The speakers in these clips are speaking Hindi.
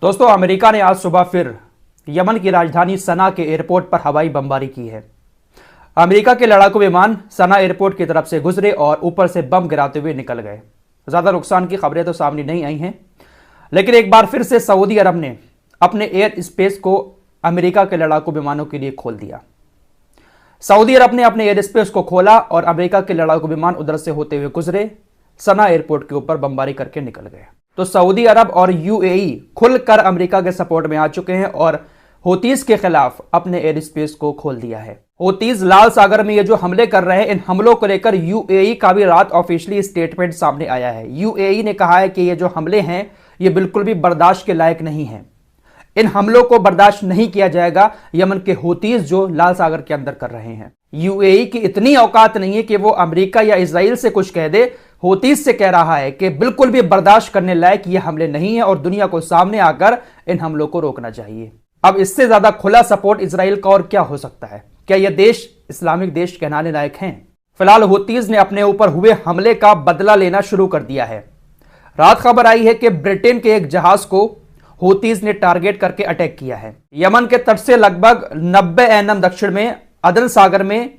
दोस्तों, अमेरिका ने आज सुबह फिर यमन की राजधानी सना के एयरपोर्ट पर हवाई बमबारी की है। अमेरिका के लड़ाकू विमान सना एयरपोर्ट की तरफ से गुजरे और ऊपर से बम गिराते हुए निकल गए। ज्यादा नुकसान की खबरें तो सामने नहीं आई हैं, लेकिन एक बार फिर से सऊदी अरब ने अपने एयर स्पेस को अमेरिका के लड़ाकू विमानों के लिए खोल दिया। सऊदी अरब ने अपने एयर स्पेस को खोला और अमेरिका के लड़ाकू विमान उधर से होते हुए गुजरे, सना एयरपोर्ट के ऊपर बमबारी करके निकल गए। तो सऊदी अरब और यूएई खुलकर अमेरिका के सपोर्ट में आ चुके हैं और हूतीज के खिलाफ अपने एयर स्पेस को खोल दिया है। हूतीज लाल सागर में ये जो हमले कर रहे हैं, इन हमलों को लेकर यूएई का भी रात ऑफिशियली स्टेटमेंट सामने आया है। यूएई ने कहा है कि ये जो हमले हैं ये बिल्कुल भी बर्दाश्त के लायक नहीं है। इन हमलों को बर्दाश्त नहीं किया जाएगा यमन के हूतीज जो लाल सागर के अंदर कर रहे हैं। यूएई की इतनी औकात नहीं है कि वो अमेरिका या इजराइल से कुछ कह दे। हूतीज से कह रहा है कि बिल्कुल भी बर्दाश्त करने लायक ये हमले नहीं है और दुनिया को सामने आकर इन हमलों को रोकना चाहिए। अब इससे ज्यादा खुला सपोर्ट इजराइल का और क्या हो सकता है? क्या यह देश इस्लामिक देश कहलाने लायक हैं? फिलहाल हूतीज ने अपने ऊपर हुए हमले का बदला लेना शुरू कर दिया है। रात खबर आई है कि ब्रिटेन के एक जहाज को हूतीज ने टारगेट करके अटैक किया है। यमन के तट से लगभग 90 एनएम दक्षिण में अदन सागर में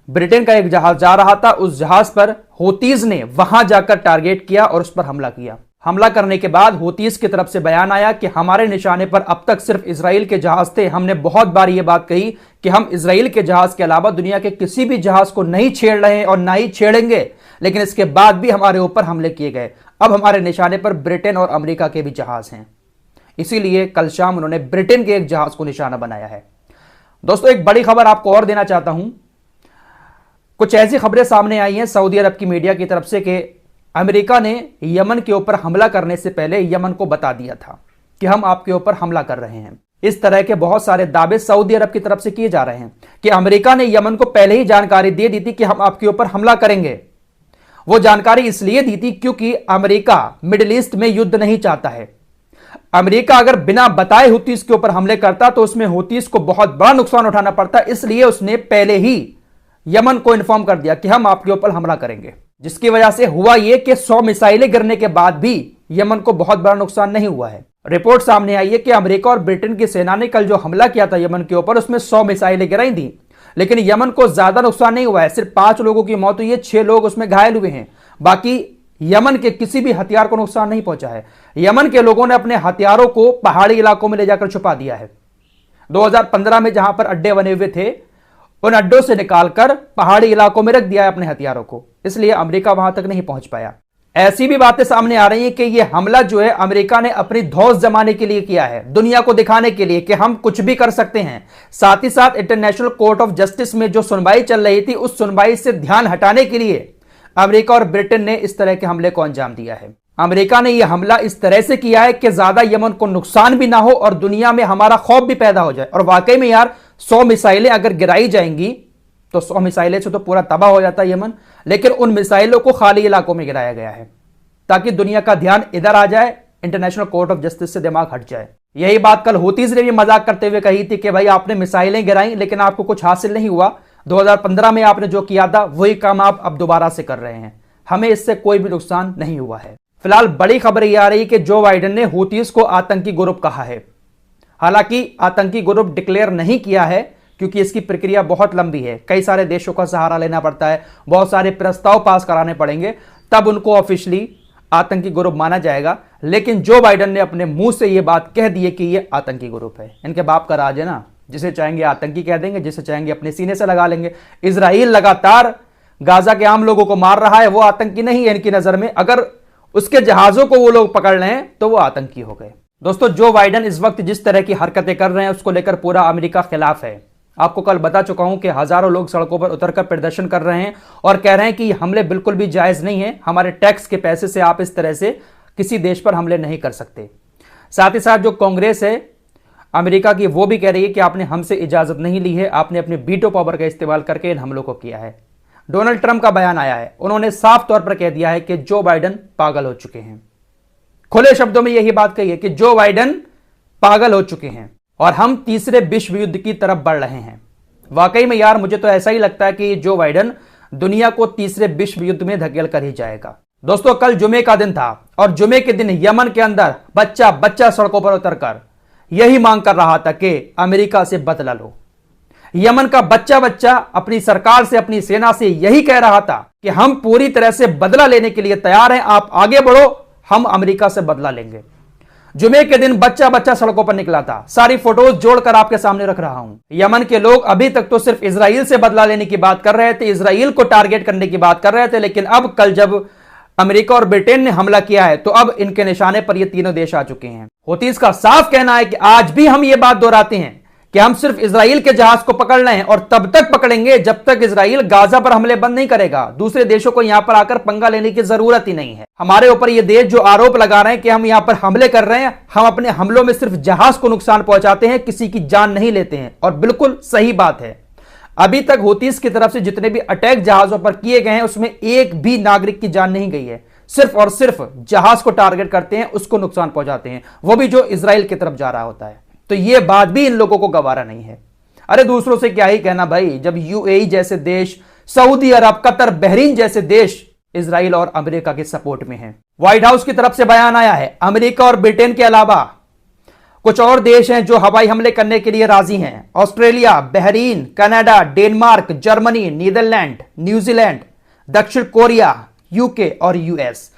ब्रिटेन का एक जहाज जा रहा था। उस जहाज पर हूतीज ने वहां जाकर टारगेट किया और उस पर हमला किया। हमला करने के बाद हूतीज की तरफ से बयान आया कि हमारे निशाने पर अब तक सिर्फ इजराइल के जहाज थे। हमने बहुत बार यह बात कही कि हम इजराइल के जहाज के अलावा दुनिया के किसी भी जहाज को नहीं छेड़ रहे हैं और ना ही छेड़ेंगे, लेकिन इसके बाद भी हमारे ऊपर हमले किए गए। अब हमारे निशाने पर ब्रिटेन और अमेरिका के भी जहाज हैं, इसीलिए कल शाम उन्होंने ब्रिटेन के एक जहाज को निशाना बनाया है। दोस्तों, एक बड़ी खबर आपको और देना चाहता हूं। कुछ ऐसी खबरें सामने आई हैं सऊदी अरब की मीडिया की तरफ से कि अमेरिका ने यमन के ऊपर हमला करने से पहले यमन को बता दिया था कि हम आपके ऊपर हमला कर रहे हैं। इस तरह के बहुत सारे दावे सऊदी अरब की तरफ से किए जा रहे हैं कि अमेरिका ने यमन को पहले ही जानकारी दे दी थी कि हम आपके ऊपर हमला करेंगे। वो जानकारी इसलिए दी थी क्योंकि अमेरिका मिडिल ईस्ट में युद्ध नहीं चाहता है। अमेरिका अगर बिना बताए हूतीज के ऊपर हमले करता तो उसमें हूतीज को बहुत बड़ा नुकसान उठाना पड़ता, इसलिए उसने पहले ही यमन को इन्फॉर्म कर दिया कि हम आपके ऊपर हमला करेंगे। जिसकी वजह से हुआ यह कि 100 मिसाइलें गिरने के बाद भी यमन को बहुत बड़ा नुकसान नहीं हुआ है। रिपोर्ट सामने आई है कि अमेरिका और ब्रिटेन की सेना ने कल जो हमला किया था यमन के ऊपर, उसमें 100 मिसाइलें गिराई थी, लेकिन यमन को ज्यादा नुकसान नहीं हुआ है। सिर्फ 5 लोगों की मौत हुई है, 6 लोग उसमें घायल हुए हैं। बाकी यमन के किसी भी हथियार को नुकसान नहीं पहुंचा है। यमन के लोगों ने अपने हथियारों को पहाड़ी इलाकों में ले जाकर छुपा दिया है। 2015 में जहां पर अड्डे बने हुए थे, उन अड्डों से निकालकर पहाड़ी इलाकों में रख दिया है अपने हथियारों को, इसलिए अमेरिका वहां तक नहीं पहुंच पाया। ऐसी भी बातें सामने आ रही हैं कि यह हमला जो है अमेरिका ने अपनी धौंस जमाने के लिए किया है, दुनिया को दिखाने के लिए कि हम कुछ भी कर सकते हैं। साथ ही साथ इंटरनेशनल कोर्ट ऑफ जस्टिस में जो सुनवाई चल रही थी, उस सुनवाई से ध्यान हटाने के लिए अमेरिका और ब्रिटेन ने इस तरह के हमले को अंजाम दिया है। अमेरिका ने यह हमला इस तरह से किया है कि ज्यादा यमन को नुकसान भी ना हो और दुनिया में हमारा खौफ भी पैदा हो जाए। और वाकई में यार, 100 मिसाइलें अगर गिराई जाएंगी तो 100 मिसाइलें से तो पूरा तबाह हो जाता है यमन, लेकिन उन मिसाइलों को खाली इलाकों में गिराया गया है ताकि दुनिया का ध्यान इधर आ जाए, इंटरनेशनल कोर्ट ऑफ जस्टिस से दिमाग हट जाए। यही बात कल हूतीज ने भी मजाक करते हुए कही थी कि भाई आपने मिसाइलें गिराई लेकिन आपको कुछ हासिल नहीं हुआ। 2015 में आपने जो किया था वही काम आप अब दोबारा से कर रहे हैं, हमें इससे कोई भी नुकसान नहीं हुआ है। फिलहाल बड़ी खबर यह आ रही कि जो बाइडेन ने हूतीज को आतंकी ग्रुप कहा है। हालांकि आतंकी ग्रुप डिक्लेयर नहीं किया है क्योंकि इसकी प्रक्रिया बहुत लंबी है, कई सारे देशों का सहारा लेना पड़ता है, बहुत सारे प्रस्ताव पास कराने पड़ेंगे, तब उनको ऑफिशियली आतंकी ग्रुप माना जाएगा। लेकिन जो बाइडेन ने अपने मुंह से यह बात कह दी है कि यह आतंकी ग्रुप है। इनके बाप का राज है ना, जिसे चाहेंगे आतंकी कह देंगे, जिसे चाहेंगे अपने सीने से लगा लेंगे। इजराइल लगातार गाजा के आम लोगों को मार रहा है, वो आतंकी नहीं है इनकी नजर में। अगर उसके जहाजों को वो लोग पकड़ लें तो वो आतंकी हो गए। दोस्तों, जो बाइडेन इस वक्त जिस तरह की हरकतें कर रहे हैं उसको लेकर पूरा अमेरिका खिलाफ है। आपको कल बता चुका हूं कि हजारों लोग सड़कों पर उतरकर प्रदर्शन कर रहे हैं और कह रहे हैं कि हमले बिल्कुल भी जायज नहीं है, हमारे टैक्स के पैसे से आप इस तरह से किसी देश पर हमले नहीं कर सकते। साथ ही साथ जो कांग्रेस है अमेरिका की, वो भी कह रही है कि आपने हमसे इजाजत नहीं ली है, आपने अपने वीटो पावर का इस्तेमाल करके इन हमलों को किया है। डोनाल्ड ट्रंप का बयान आया है, उन्होंने साफ तौर पर कह दिया है कि जो बाइडेन पागल हो चुके हैं। खुले शब्दों में यही बात कही है कि जो बाइडेन पागल हो चुके हैं और हम तीसरे विश्व युद्ध की तरफ बढ़ रहे हैं। वाकई में यार, मुझे तो ऐसा ही लगता है कि जो बाइडेन दुनिया को तीसरे विश्व युद्ध में धकेल कर ही जाएगा। दोस्तों, कल जुमे का दिन था और जुमे के दिन यमन के अंदर बच्चा बच्चा सड़कों पर उतरकर यही मांग कर रहा था कि अमेरिका से बदला लो। यमन का बच्चा बच्चा अपनी सरकार से, अपनी सेना से यही कह रहा था कि हम पूरी तरह से बदला लेने के लिए तैयार हैं, आप आगे बढ़ो, हम अमेरिका से बदला लेंगे। जुमे के दिन बच्चा बच्चा सड़कों पर निकला था। सारी फोटोज जोड़कर आपके सामने रख रहा हूं। यमन के लोग अभी तक तो सिर्फ इजराइल से बदला लेने की बात कर रहे थे, इजराइल को टारगेट करने की बात कर रहे थे, लेकिन अब कल जब अमेरिका और ब्रिटेन ने हमला किया है तो अब इनके निशाने पर ये तीनों देश आ चुके हैं। हूतीस का साफ कहना है कि आज भी हम ये बात दोहराते हैं कि हम सिर्फ इजराइल के जहाज को पकड़ रहे हैं और तब तक पकड़ेंगे जब तक इजराइल गाजा पर हमले बंद नहीं करेगा। दूसरे देशों को यहां पर आकर पंगा लेने की जरूरत ही नहीं है। हमारे ऊपर ये देश जो आरोप लगा रहे हैं कि हम यहां पर हमले कर रहे हैं, हम अपने हमलों में सिर्फ जहाज को नुकसान पहुंचाते हैं, किसी की जान नहीं लेते हैं। और बिल्कुल सही बात है। अभी तक हूतीस की तरफ से जितने भी अटैक जहाजों पर किए गए हैं उसमें एक भी नागरिक की जान नहीं गई है। सिर्फ और सिर्फ जहाज को टारगेट करते हैं, उसको नुकसान पहुंचाते हैं, वो भी जो इजराइल की तरफ जा रहा होता है। तो यह बात भी इन लोगों को गवारा नहीं है। अरे दूसरों से क्या ही कहना भाई, जब यूएई जैसे देश, सऊदी अरब, कतर, बहरीन जैसे देश इजराइल और अमेरिका के सपोर्ट में हैं। व्हाइट हाउस की तरफ से बयान आया है, अमेरिका और ब्रिटेन के अलावा कुछ और देश हैं जो हवाई हमले करने के लिए राजी हैं। Australia, Bahrain, Canada, Denmark, Germany, Netherlands, New Zealand, दक्षिण कोरिया, यूके और यूएस।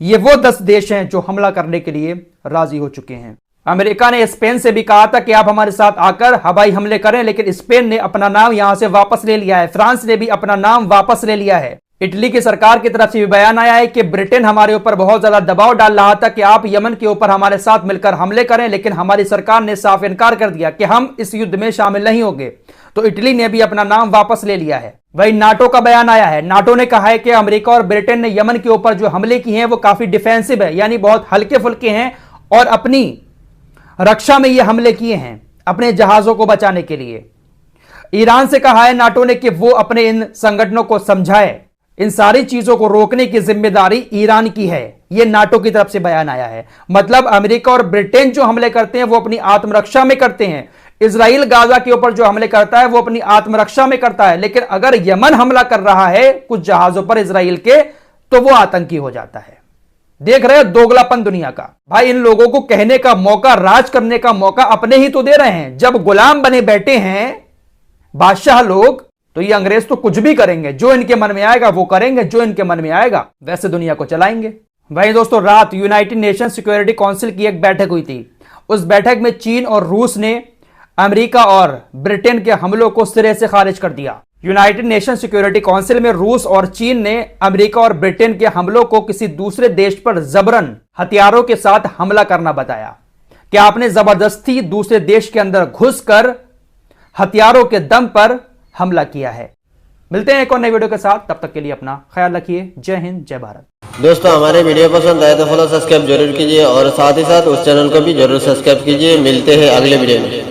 ये वो 10 देश हैं जो हमला करने के लिए राजी हो चुके हैं। अमेरिका ने स्पेन से भी कहा था कि आप हमारे साथ आकर हवाई हमले करें, लेकिन स्पेन ने अपना नाम यहां से वापस ले लिया है। फ्रांस ने भी अपना नाम वापस ले लिया है। इटली की सरकार की तरफ से भी बयान आया है कि ब्रिटेन हमारे ऊपर बहुत ज्यादा दबाव डाल रहा था कि आप यमन के ऊपर हमारे साथ मिलकर हमले करें, लेकिन हमारी सरकार ने साफ इनकार कर दिया कि हम इस युद्ध में शामिल नहीं होंगे। तो इटली ने भी अपना नाम वापस ले लिया है। वही नाटो का बयान आया है। नाटो ने कहा है कि अमेरिका और ब्रिटेन ने यमन के ऊपर जो हमले किए हैं वो काफी डिफेंसिव है, यानी बहुत हल्के फुल्के हैं और अपनी रक्षा में ये हमले किए हैं अपने जहाजों को बचाने के लिए। ईरान से कहा है नाटो ने कि वो अपने इन संगठनों को समझाए, इन सारी चीजों को रोकने की जिम्मेदारी ईरान की है। यह नाटो की तरफ से बयान आया है। मतलब अमेरिका और ब्रिटेन जो हमले करते हैं वो अपनी आत्मरक्षा में करते हैं। इजराइल गाजा के ऊपर जो हमले करता है वो अपनी आत्मरक्षा में करता है, लेकिन अगर यमन हमला कर रहा है कुछ जहाजों पर इजराइल के, तो वो आतंकी हो जाता है। देख रहे हैं दोगलापन दुनिया का। भाई इन लोगों को कहने का मौका, राज करने का मौका अपने ही तो दे रहे हैं। जब गुलाम बने बैठे हैं बादशाह लोग, तो ये अंग्रेज तो कुछ भी करेंगे, जो इनके मन में आएगा वो करेंगे, जो इनके मन में आएगा वैसे दुनिया को चलाएंगे। वहीं दोस्तों, रात यूनाइटेड नेशन सिक्योरिटी काउंसिल की एक बैठक हुई थी। उस बैठक में चीन और रूस ने अमेरिका और ब्रिटेन के हमलों को सिरे से खारिज कर दिया। यूनाइटेड नेशन सिक्योरिटी काउंसिल में रूस और चीन ने अमेरिका और ब्रिटेन के हमलों को किसी दूसरे देश पर जबरन हथियारों के साथ हमला करना बताया कि आपने जबरदस्ती दूसरे देश के अंदर घुसकर हथियारों के दम पर हमला किया है। मिलते हैं एक और नई वीडियो के साथ, तब तक के लिए अपना ख्याल रखिए। जय हिंद, जय भारत। दोस्तों, हमारे वीडियो पसंद आए तो फॉलो सब्सक्राइब जरूर कीजिए और साथ ही साथ उस चैनल को भी जरूर सब्सक्राइब कीजिए। मिलते हैं अगले वीडियो में।